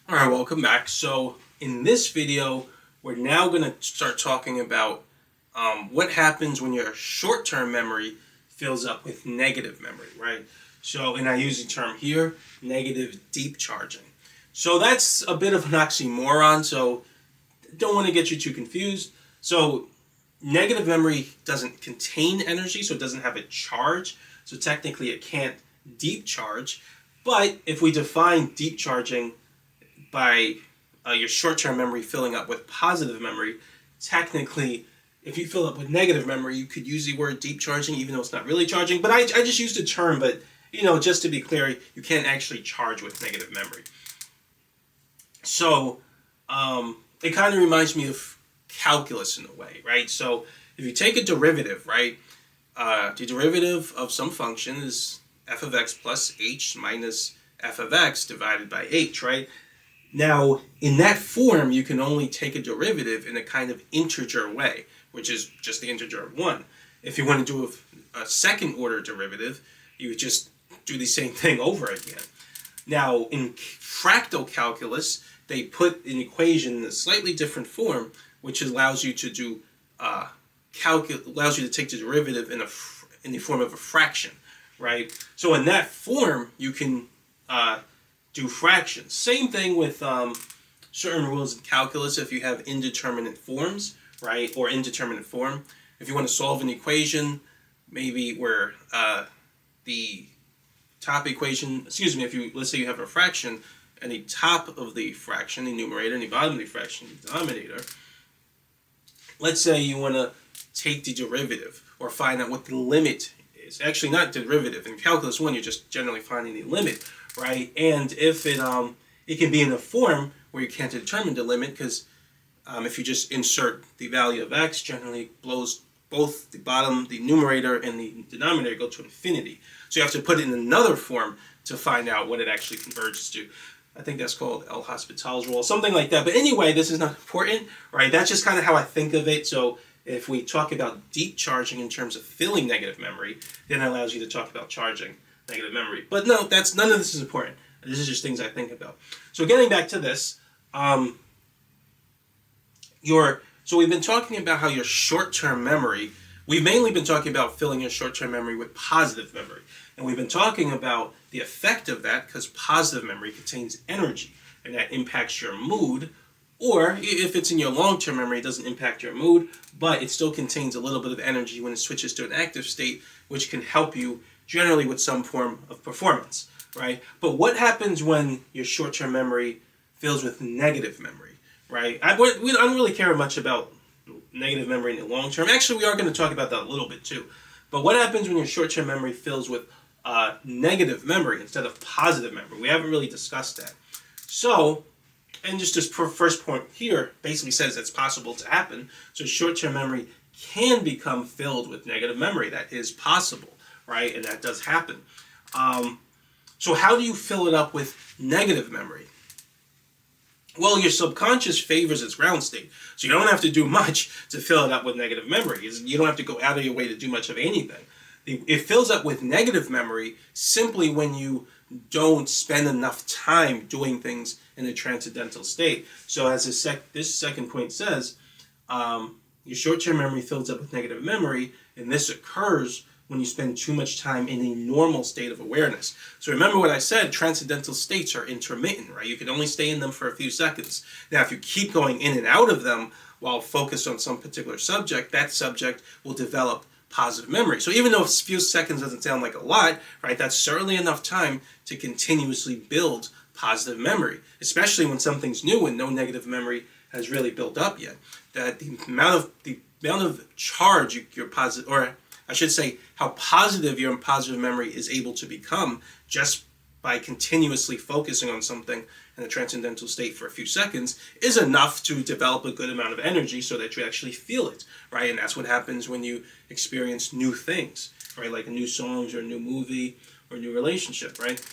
Alright, welcome back. So in this video, we're now going to start talking about what happens when your short-term memory fills up with negative memory, right? So, and I use the term here, negative deep charging. So that's a bit of an oxymoron, so don't want to get you too confused. So negative memory doesn't contain energy, so it doesn't have a charge. So technically it can't deep charge. But if we define deep charging by your short-term memory filling up with positive memory, technically, if you fill up with negative memory, you could use the word deep charging, even though it's not really charging. But I just used the term, but just to be clear, you can't actually charge with negative memory. So it kind of reminds me of calculus in a way, right? So if you take a derivative, right, the derivative of some function is f of x plus h minus f of x divided by h, right? Now, in that form, you can only take a derivative in a kind of integer way, which is just the integer of 1. If you want to do a second order derivative, you would just do the same thing over again. Now, in fractal calculus, they put an equation in a slightly different form, which allows you to do allows you to take the derivative in the form of a fraction, right? So in that form, you can do fractions. Same thing with certain rules in calculus. If you have indeterminate forms, right, or indeterminate form, if you want to solve an equation, maybe where the top equation, let's say you have a fraction, and the top of the fraction, the numerator, and the bottom of the fraction, the denominator. Let's say you want to take the derivative or find out what the limit is. Actually, not derivative. In calculus 1, you're just generally finding the limit, right? And if it can be in a form where you can't determine the limit, because if you just insert the value of x, generally blows both the numerator and the denominator go to infinity. So you have to put it in another form to find out what it actually converges to. I think that's called L'Hopital's rule, something like that. But anyway, this is not important, right? That's just kind of how I think of it. So if we talk about deep charging in terms of filling negative memory, then it allows you to talk about charging negative memory. But no, none of this is important. This is just things I think about. So getting back to this, so we've been talking about how your short-term memory, we've mainly been talking about filling your short-term memory with positive memory. And we've been talking about the effect of that because positive memory contains energy and that impacts your mood. Or if it's in your long-term memory, it doesn't impact your mood, but it still contains a little bit of energy when it switches to an active state, which can help you generally with some form of performance, right? But what happens when your short-term memory fills with negative memory, right? I don't really care much about negative memory in the long term. Actually, we are going to talk about that a little bit too. But what happens when your short-term memory fills with negative memory instead of positive memory? We haven't really discussed that. So, and just this first point here basically says it's possible to happen. So short-term memory can become filled with negative memory. That is possible, right? And that does happen. So how do you fill it up with negative memory? Well, your subconscious favors its ground state. So you don't have to do much to fill it up with negative memory. You don't have to go out of your way to do much of anything. It fills up with negative memory simply when you don't spend enough time doing things in a transcendental state. So as this second point says, your short-term memory fills up with negative memory, and this occurs when you spend too much time in a normal state of awareness. So remember what I said, transcendental states are intermittent, right? You can only stay in them for a few seconds. Now, if you keep going in and out of them while focused on some particular subject, that subject will develop positive memory. So even though a few seconds doesn't sound like a lot, right, that's certainly enough time to continuously build positive memory, especially when something's new and no negative memory has really built up yet. That the amount of charge your positive, or I should say, how positive your positive memory is able to become just by continuously focusing on something in a transcendental state for a few seconds is enough to develop a good amount of energy so that you actually feel it, right? And that's what happens when you experience new things, right? Like new songs or a new movie or a new relationship, right?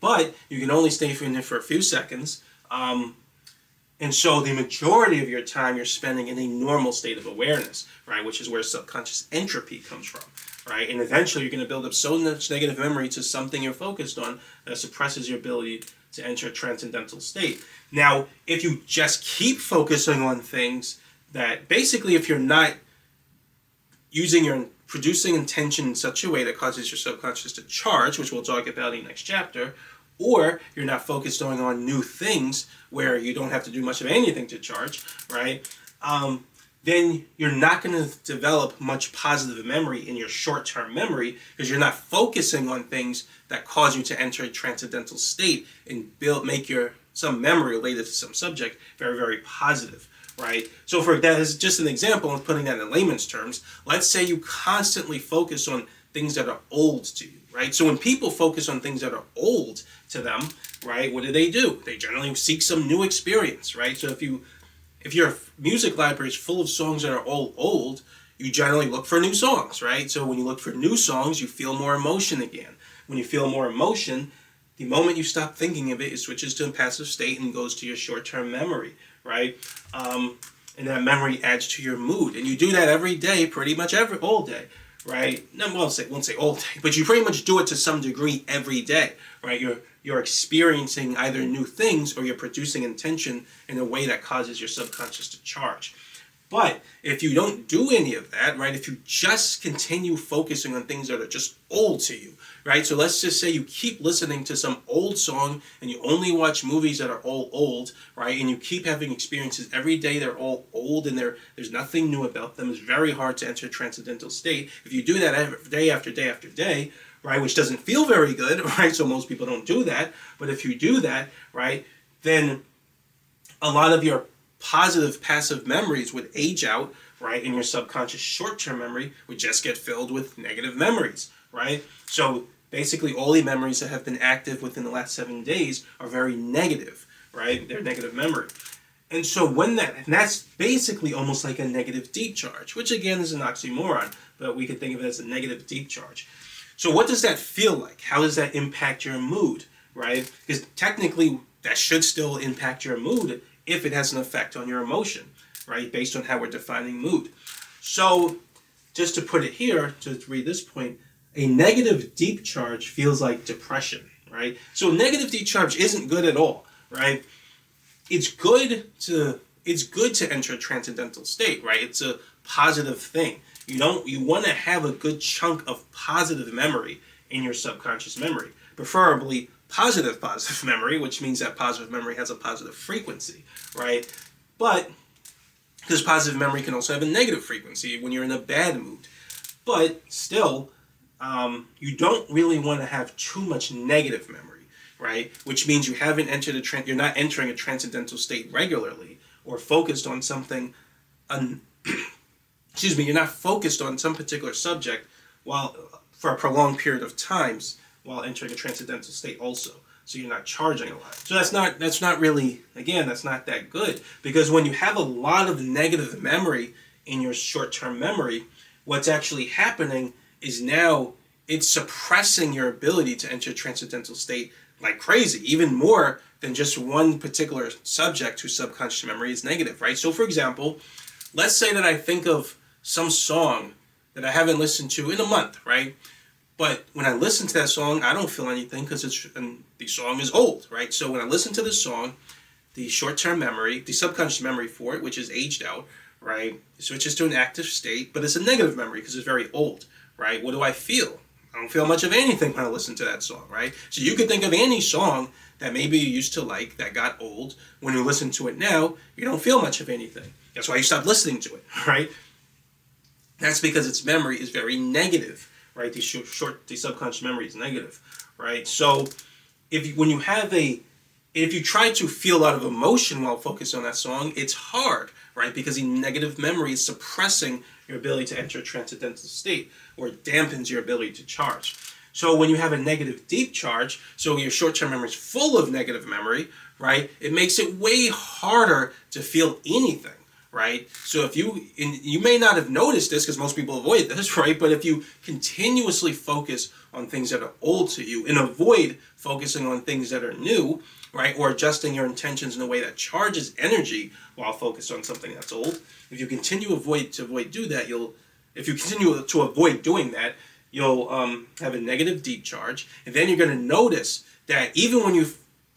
But you can only stay in it for a few seconds. And so the majority of your time you're spending in a normal state of awareness, right? Which is where subconscious entropy comes from, right? And eventually you're going to build up so much negative memory to something you're focused on that suppresses your ability to enter a transcendental state. Now, if you just keep focusing on things that basically, if you're not producing intention in such a way that causes your subconscious to charge, which we'll talk about in the next chapter, or you're not focused on new things where you don't have to do much of anything to charge, right? Then you're not going to develop much positive memory in your short-term memory because you're not focusing on things that cause you to enter a transcendental state and make some memory related to some subject very, very positive, right? So for that is just an example of putting that in layman's terms. Let's say you constantly focus on things that are old to you, right? So when people focus on things that are old to them, right, what do? They generally seek some new experience, right? So if your music library is full of songs that are all old, you generally look for new songs, right? So when you look for new songs, you feel more emotion again. When you feel more emotion, the moment you stop thinking of it, it switches to a passive state and goes to your short-term memory, right? And that memory adds to your mood. And you do that every day, pretty much all day, right? I won't say all day, but you pretty much do it to some degree every day, right? You're experiencing either new things or you're producing intention in a way that causes your subconscious to charge. But if you don't do any of that, right, if you just continue focusing on things that are just old to you, right, so let's just say you keep listening to some old song and you only watch movies that are all old, right, and you keep having experiences every day, they're all old and there's nothing new about them, it's very hard to enter a transcendental state. If you do that day after day after day, right, which doesn't feel very good, right, so most people don't do that, but if you do that, right, then a lot of your positive passive memories would age out, right, and your subconscious short-term memory would just get filled with negative memories, right? So basically all the memories that have been active within the last 7 days are very negative, right? They're negative memory. And so and that's basically almost like a negative deep charge, which again is an oxymoron, but we could think of it as a negative deep charge. So what does that feel like? How does that impact your mood, right? Because technically that should still impact your mood if it has an effect on your emotion, right? Based on how we're defining mood. So just to put it here, to read this point, a negative deep charge feels like depression, right? So negative deep charge isn't good at all, right? It's good to enter a transcendental state, right? It's a positive thing. You want to have a good chunk of positive memory in your subconscious memory, preferably positive memory, which means that positive memory has a positive frequency, right? But because positive memory can also have a negative frequency when you're in a bad mood. But still, you don't really want to have too much negative memory, right? Which means you haven't entered you're not entering a transcendental state regularly or focused on something. You're not focused on some particular subject for a prolonged period of times while entering a transcendental state also. So you're not charging a lot. So that's not that good. Because when you have a lot of negative memory in your short-term memory, what's actually happening is now it's suppressing your ability to enter a transcendental state like crazy, even more than just one particular subject whose subconscious memory is negative, right? So for example, let's say that I think of some song that I haven't listened to in a month, right? But when I listen to that song, I don't feel anything because the song is old, right? So when I listen to the song, the short-term memory, the subconscious memory for it, which is aged out, right, it switches to an active state, but it's a negative memory because it's very old, right? What do I feel? I don't feel much of anything when I listen to that song, right? So you could think of any song that maybe you used to like that got old. When you listen to it now, you don't feel much of anything. That's why you stopped listening to it, right? That's because its memory is very negative, right? The subconscious memory is negative, right? So if you try to feel a lot of emotion while focused on that song, it's hard, right? Because the negative memory is suppressing your ability to enter a transcendental state or dampens your ability to charge. So when you have a negative deep charge, so your short-term memory is full of negative memory, right? It makes it way harder to feel anything. Right? So you may not have noticed this because most people avoid this, right? But if you continuously focus on things that are old to you and avoid focusing on things that are new, right? Or adjusting your intentions in a way that charges energy while focused on something that's old. If you continue to avoid doing that, you'll have a negative deep charge. And then you're going to notice that even when you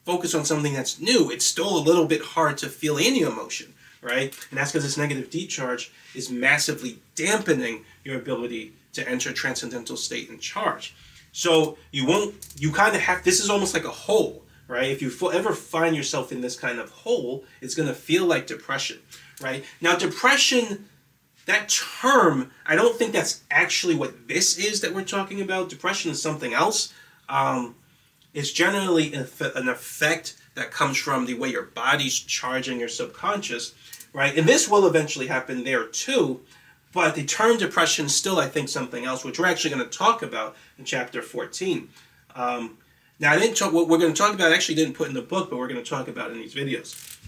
focus on something that's new, it's still a little bit hard to feel any emotion, right? And that's because this negative deep charge is massively dampening your ability to enter transcendental state and charge. So you kind of have, this is almost like a hole, right? If you ever find yourself in this kind of hole, it's going to feel like depression, right? Now, depression, that term, I don't think that's actually what this is that we're talking about. Depression is something else. It's generally an effect that comes from the way your body's charging your subconscious, right? And this will eventually happen there too. But the term depression is still, I think, something else, which we're actually going to talk about in chapter 14. Now, what we're going to talk about, I actually didn't put in the book, but we're going to talk about in these videos.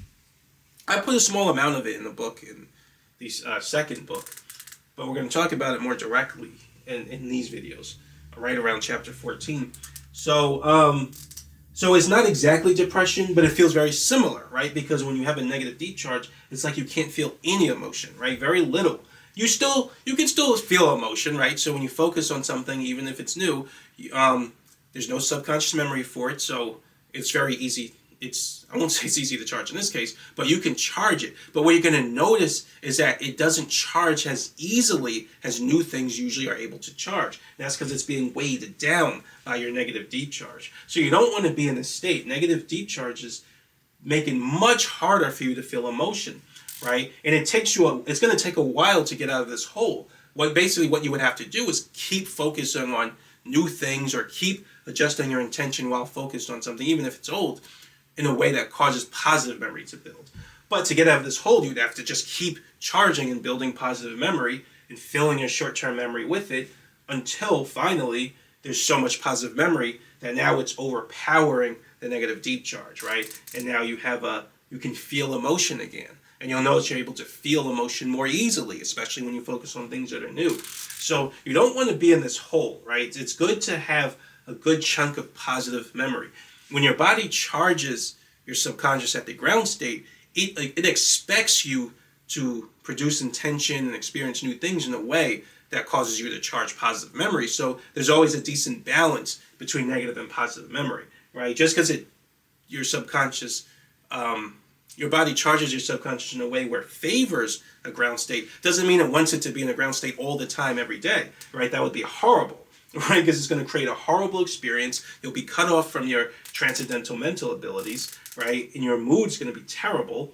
I put a small amount of it in the book, in the second book, but we're going to talk about it more directly in these videos, right around chapter 14. So it's not exactly depression, but it feels very similar, right? Because when you have a negative deep charge, it's like you can't feel any emotion, right? Very little. You can still feel emotion, right? So when you focus on something, even if it's new, there's no subconscious memory for it, so it's very easy. I won't say it's easy to charge in this case, but you can charge it. But what you're going to notice is that it doesn't charge as easily as new things usually are able to charge. And that's because it's being weighed down by your negative deep charge. So you don't want to be in this state. Negative deep charges make it much harder for you to feel emotion, right? And it's going to take a while to get out of this hole. What you would have to do is keep focusing on new things, or keep adjusting your intention while focused on something, even if it's old, in a way that causes positive memory to build. But to get out of this hole, you'd have to just keep charging and building positive memory and filling your short-term memory with it until finally there's so much positive memory that now it's overpowering the negative deep charge, right? And now you can feel emotion again. And you'll notice you're able to feel emotion more easily, especially when you focus on things that are new. So you don't want to be in this hole, right? It's good to have a good chunk of positive memory. When your body charges your subconscious at the ground state, it expects you to produce intention and experience new things in a way that causes you to charge positive memory. So there's always a decent balance between negative and positive memory, right? Just because your subconscious, your body charges your subconscious in a way where it favors a ground state doesn't mean it wants it to be in a ground state all the time, every day, right? That would be horrible, right? Because it's going to create a horrible experience. You'll be cut off from your transcendental mental abilities, right? And your mood's going to be terrible.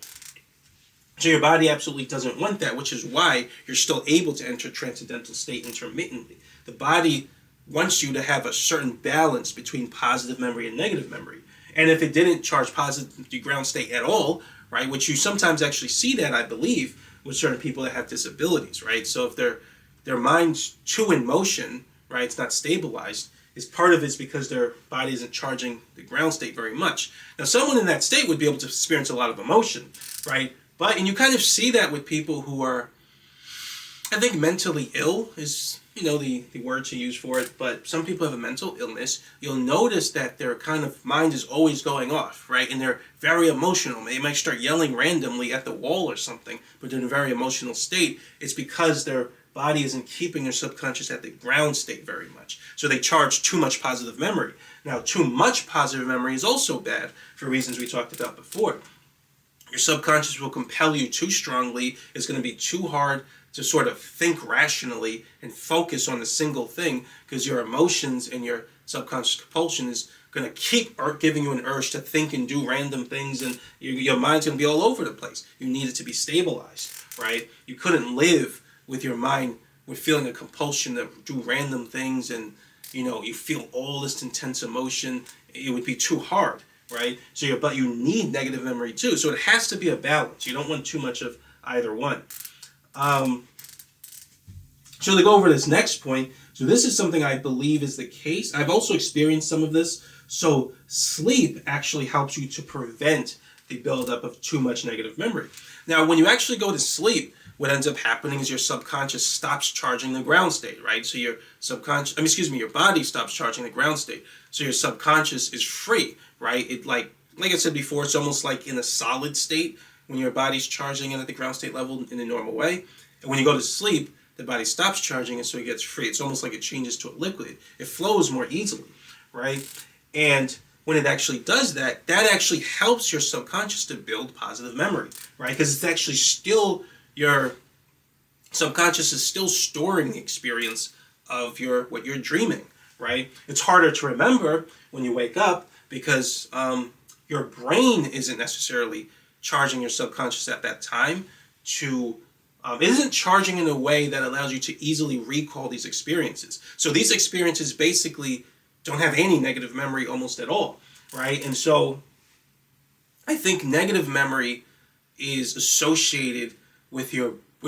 So your body absolutely doesn't want that, which is why you're still able to enter transcendental state intermittently. The body wants you to have a certain balance between positive memory and negative memory. And if it didn't charge positive to ground state at all, right, which you sometimes actually see that, I believe, with certain people that have disabilities, right? So if their mind's too in motion, right, it's not stabilized, part of it's because their body isn't charging the ground state very much. Now, someone in that state would be able to experience a lot of emotion, right? And you kind of see that with people who are, I think, mentally ill is, the word to use for it, but some people have a mental illness. You'll notice that their kind of mind is always going off, right? And they're very emotional. They might start yelling randomly at the wall or something, but they're in a very emotional state. It's because their body isn't keeping their subconscious at the ground state very much. So they charge too much positive memory. Now, too much positive memory is also bad for reasons we talked about before. Your subconscious will compel you too strongly. It's going to be too hard to sort of think rationally and focus on a single thing, because your emotions and your subconscious compulsion is going to keep giving you an urge to think and do random things, and your mind's going to be all over the place. You need it to be stabilized, right? You couldn't live with your mind with feeling a compulsion to do random things, and you feel all this intense emotion. It would be too hard, right? But you need negative memory too. So it has to be a balance. You don't want too much of either one. So to go over this next point, so this is something I believe is the case. I've also experienced some of this. So sleep actually helps you to prevent the buildup of too much negative memory. Now, when you actually go to sleep, what ends up happening is your subconscious stops charging the ground state, right? So your body stops charging the ground state. So your subconscious is free, right? It like I said before, it's almost like in a solid state when your body's charging it at the ground state level in a normal way. And when you go to sleep, the body stops charging it, so it gets free. It's almost like it changes to a liquid. It flows more easily, right? And when it actually does that, that actually helps your subconscious to build positive memory, right? Because it's actually still, your subconscious is still storing the experience of what you're dreaming, right? It's harder to remember when you wake up because your brain isn't necessarily charging your subconscious at that time to it isn't charging in a way that allows you to easily recall these experiences. So these experiences basically don't have any negative memory almost at all, right? And so I think negative memory is associated with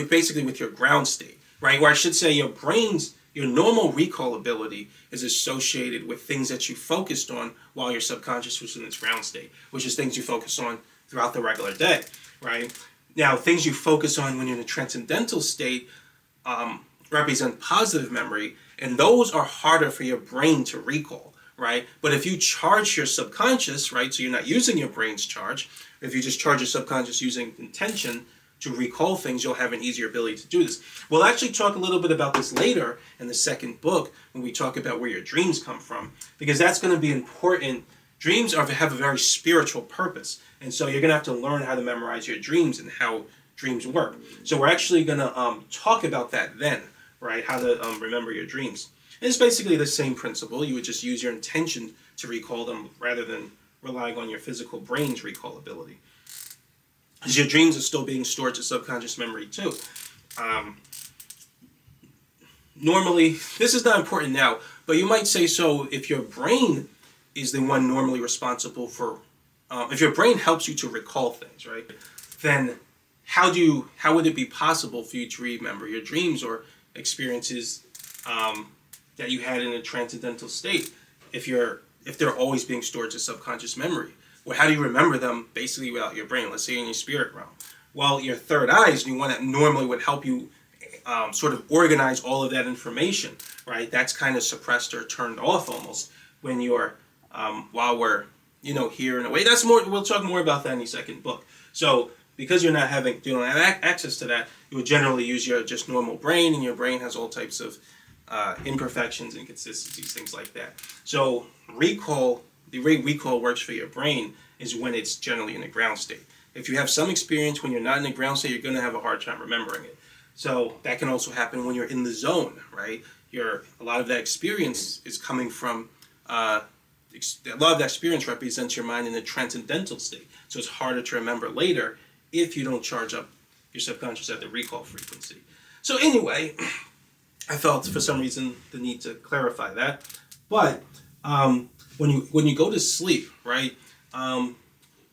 basically with your ground state, right? Or I should say your normal recall ability is associated with things that you focused on while your subconscious was in its ground state, which is things you focus on throughout the regular day, right? Now, things you focus on when you're in a transcendental state represent positive memory, and those are harder for your brain to recall, right? But if you charge your subconscious, right, so you're not using your brain's charge, if you just charge your subconscious using intention to recall things, you'll have an easier ability to do this. We'll actually talk a little bit about this later in the second book when we talk about where your dreams come from, because that's going to be important. Dreams have a very spiritual purpose, and so you're going to have to learn how to memorize your dreams and how dreams work. So we're actually going to talk about that then, right? How to remember your dreams. And it's basically the same principle. You would just use your intention to recall them rather than relying on your physical brain's recall ability. Because your dreams are still being stored to subconscious memory too. Normally, this is not important now, but you might say so if your brain is the one normally responsible for, if your brain helps you to recall things, right? Then how would it be possible for you to remember your dreams or experiences that you had in a transcendental state if they're always being stored to subconscious memory? Well, how do you remember them basically without your brain? Let's say in your spirit realm. Well, your third eye is the one that normally would help you sort of organize all of that information, right? That's kind of suppressed or turned off almost when you're while we're here in a way. That's more. We'll talk more about that in the second book. So because you don't have access to that, you would generally use your just normal brain, and your brain has all types of imperfections, inconsistencies, things like that. So the way recall works for your brain is when it's generally in a ground state. If you have some experience when you're not in a ground state, you're going to have a hard time remembering it. So that can also happen when you're in the zone, right? A lot of that experience is coming from a lot of that experience represents your mind in a transcendental state. So it's harder to remember later if you don't charge up your subconscious at the recall frequency. So anyway, I felt for some reason the need to clarify that. But when you go to sleep, right,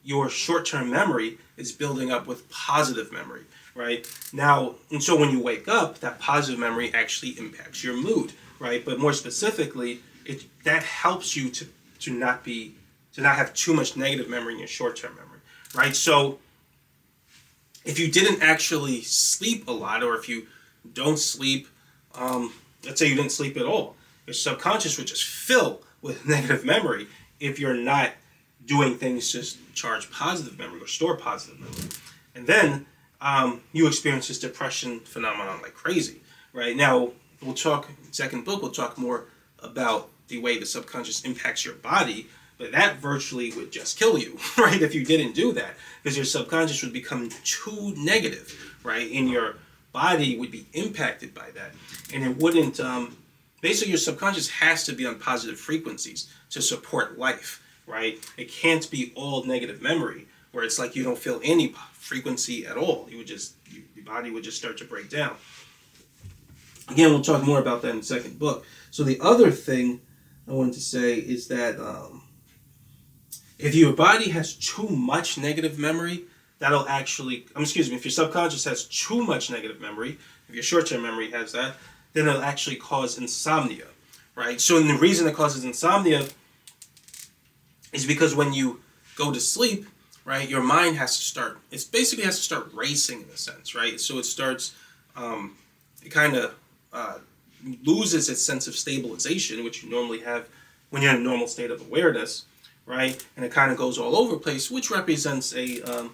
your short-term memory is building up with positive memory, right? Now, and so when you wake up, that positive memory actually impacts your mood, right? But more specifically, that helps you to not have too much negative memory in your short-term memory, right? So if you didn't actually sleep a lot, or if you don't sleep, let's say you didn't sleep at all, your subconscious would just fill with negative memory if you're not doing things to charge positive memory or store positive memory. And then you experience this depression phenomenon like crazy, right? Now, we'll talk, second book, we'll talk more about the way the subconscious impacts your body, but that virtually would just kill you, right, if you didn't do that, because your subconscious would become too negative, right, and your body would be impacted by that. And it wouldn't, basically your subconscious has to be on positive frequencies to support life, right? It can't be all negative memory, where it's like you don't feel any frequency at all. Your body would just start to break down. Again, we'll talk more about that in the second book. So the other thing I wanted to say is that if your body has too much negative memory, that'll actually, if your subconscious has too much negative memory, if your short-term memory has that, then it'll actually cause insomnia, right? So the reason it causes insomnia is because when you go to sleep, right, your mind has to start racing in a sense, right? So it starts, it kind of loses its sense of stabilization, which you normally have when you're in a normal state of awareness, right? And it kind of goes all over the place, which represents the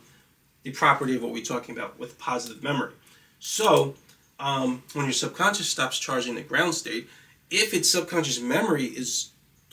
property of what we're talking about with positive memory. So when your subconscious stops charging the ground state, if its subconscious memory is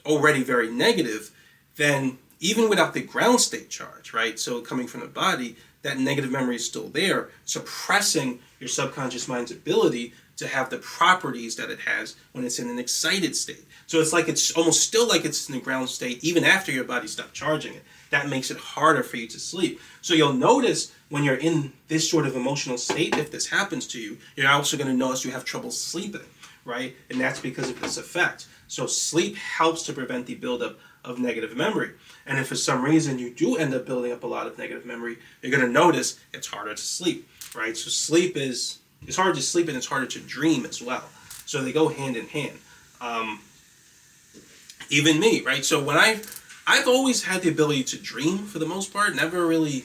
already very negative, then even without the ground state charge, right? So coming from the body, that negative memory is still there, suppressing your subconscious mind's ability to have the properties that it has when it's in an excited state. So it's like it's almost still like it's in the ground state even after your body stopped charging it. That makes it harder for you to sleep. So you'll notice when you're in this sort of emotional state, if this happens to you, you're also going to notice you have trouble sleeping, right? And that's because of this effect. So sleep helps to prevent the buildup of negative memory. And if for some reason you do end up building up a lot of negative memory, you're going to notice it's harder to sleep, right? So it's harder to sleep and it's harder to dream as well. So they go hand in hand. Even me, right? So when I've always had the ability to dream for the most part, never really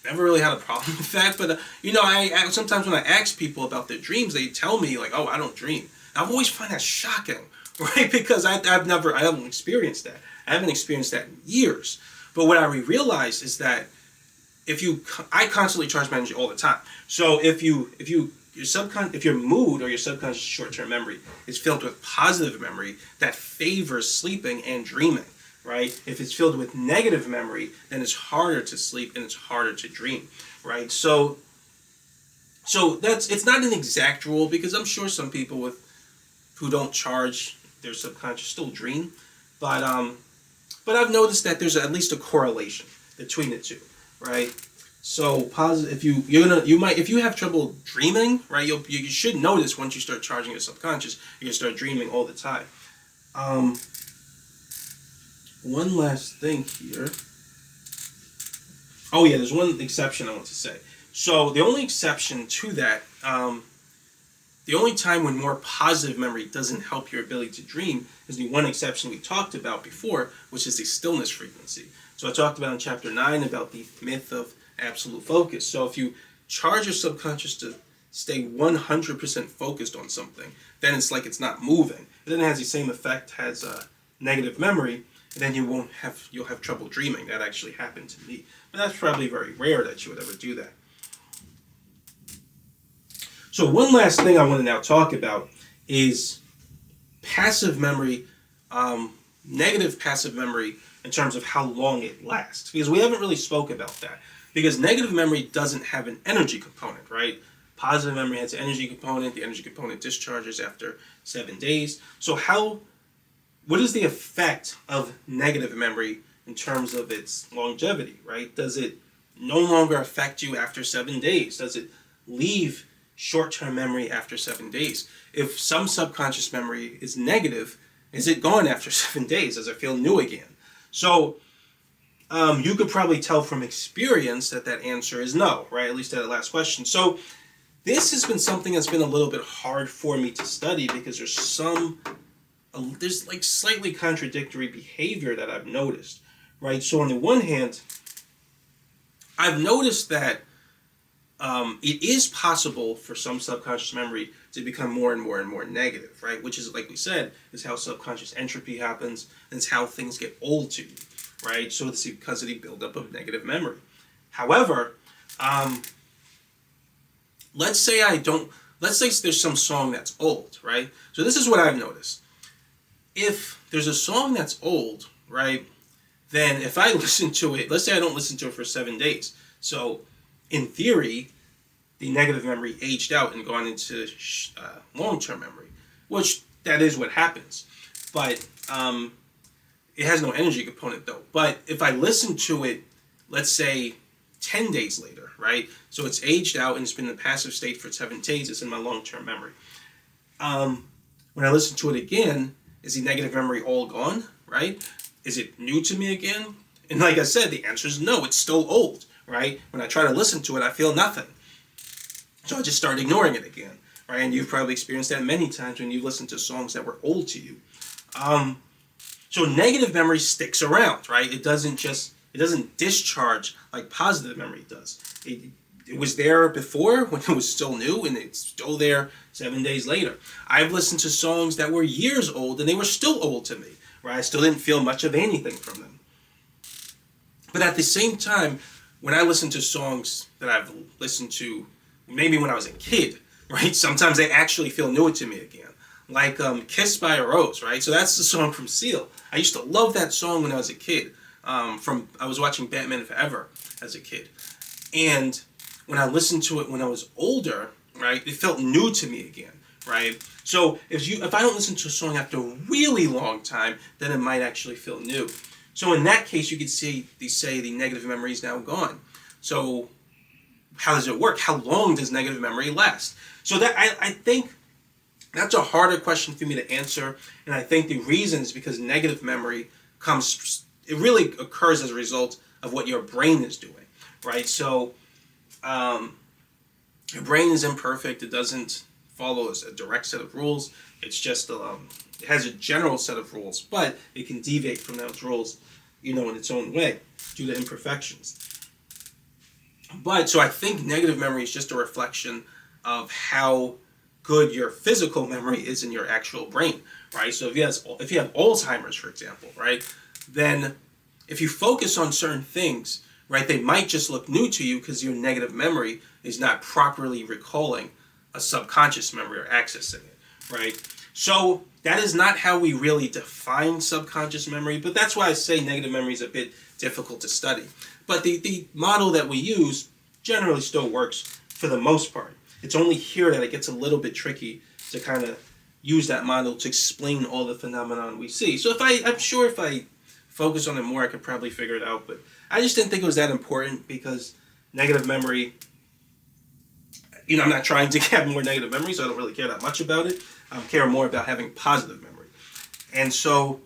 had a problem with that. But I sometimes when I ask people about their dreams, they tell me like, "Oh, I don't dream." I've always find that shocking, right? Because I haven't experienced that. I haven't experienced that in years. But what I realized is that I constantly charge my energy all the time. So if your mood or your subconscious short-term memory is filled with positive memory, that favors sleeping and dreaming, right? If it's filled with negative memory, then it's harder to sleep and it's harder to dream, right? So it's not an exact rule, because I'm sure some people who don't charge their subconscious still dream, but I've noticed that there's at least a correlation between the two, right? So positive. If you have trouble dreaming, right? You should notice once you start charging your subconscious, you're gonna start dreaming all the time. One last thing here. Oh yeah, there's one exception I want to say. So the only exception to that, the only time when more positive memory doesn't help your ability to dream is the one exception we talked about before, which is the stillness frequency. So I talked about in chapter 9 about the myth of absolute focus. So if you charge your subconscious to stay 100% focused on something, then it's like it's not moving. It then has the same effect as negative memory, and then you'll have trouble dreaming. That actually happened to me. But that's probably very rare that you would ever do that. So one last thing I want to now talk about is passive memory, negative passive memory in terms of how long it lasts. Because we haven't really spoke about that. Because negative memory doesn't have an energy component, right? Positive memory has an energy component. The energy component discharges after 7 days. So what is the effect of negative memory in terms of its longevity, right? Does it no longer affect you after 7 days? Does it leave short-term memory after 7 days? If some subconscious memory is negative, is it gone after 7 days? Does it feel new again? So you could probably tell from experience that answer is no, right? At least at the last question. So this has been something that's been a little bit hard for me to study, because there's like slightly contradictory behavior that I've noticed, right? So on the one hand, I've noticed that it is possible for some subconscious memory to become more and more and more negative, right? Which is, like we said, is how subconscious entropy happens, and it's how things get old to you, right? So it's because of the buildup of negative memory. However, let's say there's some song that's old, right? So this is what I've noticed. If there's a song that's old, right, then if I listen to it, let's say I don't listen to it for 7 days. So in theory, the negative memory aged out and gone into long-term memory, which that is what happens. But it has no energy component though. But if I listen to it, let's say 10 days later, right? So it's aged out and it's been in a passive state for 7 days. It's in my long-term memory. When I listen to it again, is the negative memory all gone, right? Is it new to me again? And like I said, the answer is no. It's still old, right? When I try to listen to it, I feel nothing. So I just start ignoring it again, right? And you've probably experienced that many times when you listen to songs that were old to you. So negative memory sticks around, right? It doesn't discharge like positive memory does. It was there before when it was still new, and it's still there 7 days later. I've listened to songs that were years old and they were still old to me, right? I still didn't feel much of anything from them. But at the same time, when I listen to songs that I've listened to maybe when I was a kid, right? Sometimes they actually feel new to me again. like Kissed by a Rose, right? So that's the song from Seal. I used to love that song when I was a kid. I was watching Batman Forever as a kid. And when I listened to it when I was older, right, it felt new to me again, right? So if I don't listen to a song after a really long time, then it might actually feel new. So in that case, you could say the negative memory is now gone. So how does it work? How long does negative memory last? So that I think that's a harder question for me to answer, and I think the reason is because negative memory it really occurs as a result of what your brain is doing, right? So your brain is imperfect. It doesn't follow a direct set of rules. It's just it has a general set of rules, but it can deviate from those rules, in its own way due to imperfections. But so I think negative memory is just a reflection of how good your physical memory is in your actual brain, right? So if you have Alzheimer's, for example, right, then if you focus on certain things, right, they might just look new to you because your negative memory is not properly recalling a subconscious memory or accessing it, right? So that is not how we really define subconscious memory, but that's why I say negative memory is a bit difficult to study. But the model that we use generally still works for the most part. It's only here that it gets a little bit tricky to kind of use that model to explain all the phenomenon we see. So I'm sure if I focus on it more, I could probably figure it out. But I just didn't think it was that important because negative memory, I'm not trying to have more negative memory, so I don't really care that much about it. I care more about having positive memory. And so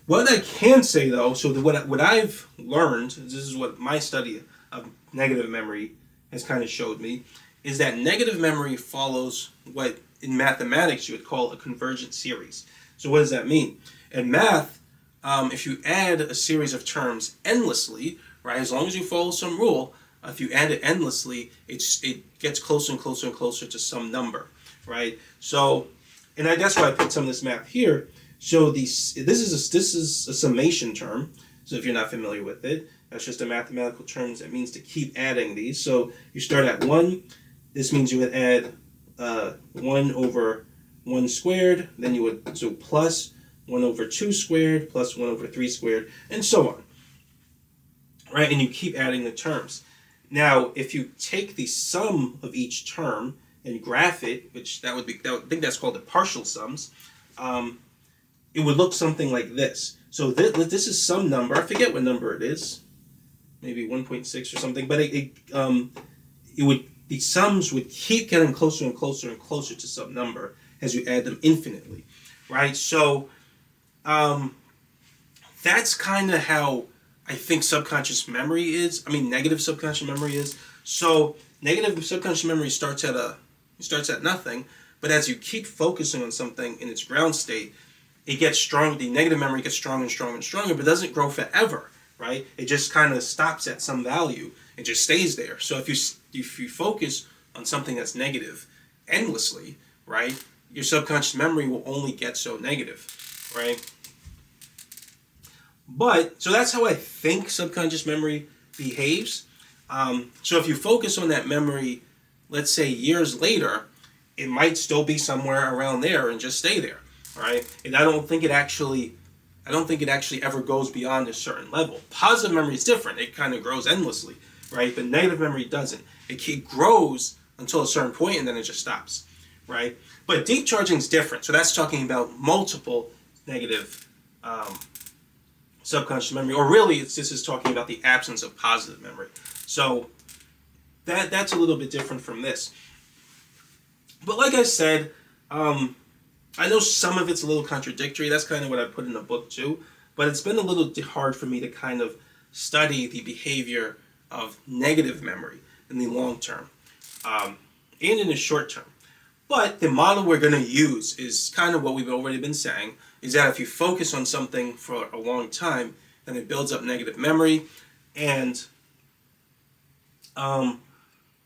what I can say, though, so what I've learned, this is what my study of negative memory has kind of showed me, is that negative memory follows what in mathematics you would call a convergent series. So what does that mean? In math, if you add a series of terms endlessly, right, as long as you follow some rule, if you add it endlessly, it gets closer and closer and closer to some number, right? So, and that's why I put some of this math here. So this is a summation term. So if you're not familiar with it, that's just a mathematical term that means to keep adding these. So you start at 1. This means you would add 1 over 1 squared. Then you would, so plus 1 over 2 squared, plus 1 over 3 squared, and so on. Right? And you keep adding the terms. Now, if you take the sum of each term and graph it, which I think that's called the partial sums, it would look something like this. So this is some number. I forget what number it is. Maybe 1.6 or something. But the sums would keep getting closer and closer and closer to some number as you add them infinitely, right? So that's kind of how I think subconscious memory is. Negative subconscious memory is. So negative subconscious memory starts at nothing, but as you keep focusing on something in its ground state, it gets strong. The negative memory gets stronger and stronger and stronger, but doesn't grow forever, right? It just kind of stops at some value and just stays there. So if you focus on something that's negative endlessly, right, your subconscious memory will only get so negative, right? But so that's how I think subconscious memory behaves. So if you focus on that memory, let's say years later, it might still be somewhere around there and just stay there. Right? And I don't think it actually ever goes beyond a certain level. Positive memory is different. It kind of grows endlessly, right? But negative memory doesn't. It grows until a certain point and then it just stops, right? But deep charging is different. So that's talking about multiple negative subconscious memory, or really this is talking about the absence of positive memory. So that's a little bit different from this. But like I said, I know some of it's a little contradictory. That's kind of what I put in the book too. But it's been a little hard for me to kind of study the behavior of negative memory in the long term and in the short term. But the model we're going to use is kind of what we've already been saying, is that if you focus on something for a long time, then it builds up negative memory, and that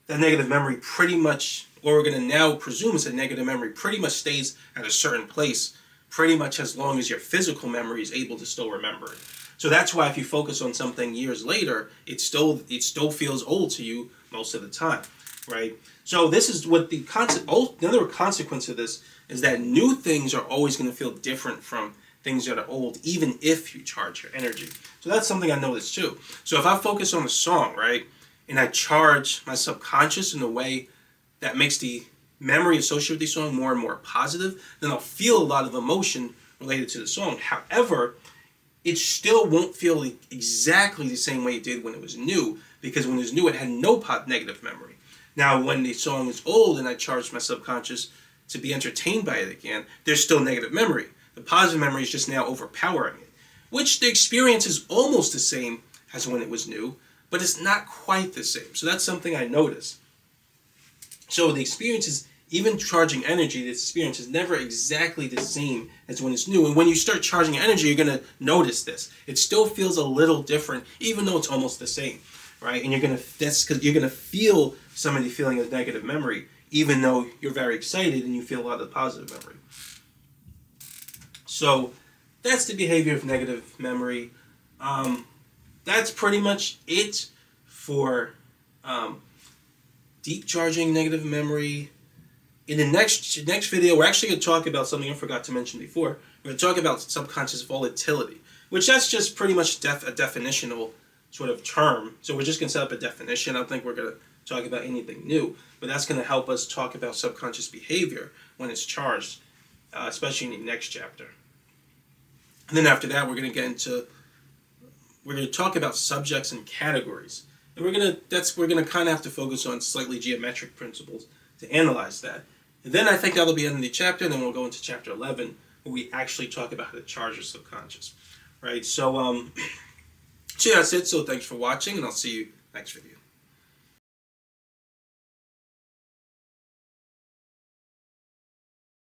negative memory pretty much, what we're going to now presume is that negative memory pretty much stays at a certain place pretty much as long as your physical memory is able to still remember it. So that's why if you focus on something years later, it still feels old to you most of the time. right? So this is what another consequence of this is that new things are always going to feel different from things that are old, even if you charge your energy. So that's something I noticed too. So if I focus on a song, right, and I charge my subconscious in a way that makes the memory associated with the song more and more positive, then I'll feel a lot of emotion related to the song. However, it still won't feel exactly the same way it did when it was new, because when it was new, it had no negative memory. Now, when the song is old and I charge my subconscious to be entertained by it again, there's still negative memory. The positive memory is just now overpowering it, which the experience is almost the same as when it was new, but it's not quite the same. So that's something I noticed. So the experience is, even charging energy, the experience is never exactly the same as when it's new. And when you start charging energy, you're going to notice this. It still feels a little different, even though it's almost the same, right? And that's because you're going to feel some of the feeling of negative memory, even though you're very excited and you feel a lot of positive memory. So that's the behavior of negative memory. That's pretty much it for deep charging negative memory. In the next video, we're actually going to talk about something I forgot to mention before. We're going to talk about subconscious volatility, which that's just pretty much a definitional sort of term. So we're just going to set up a definition. I don't think we're going to talk about anything new, but that's going to help us talk about subconscious behavior when it's charged, especially in the next chapter. And then after that, we're going to talk about subjects and categories. And we're going to kind of have to focus on slightly geometric principles to analyze that. And then I think that'll be the end of the chapter, and then we'll go into chapter 11, where we actually talk about how to charge your subconscious, right? So, so yeah, that's it. So thanks for watching, and I'll see you next video.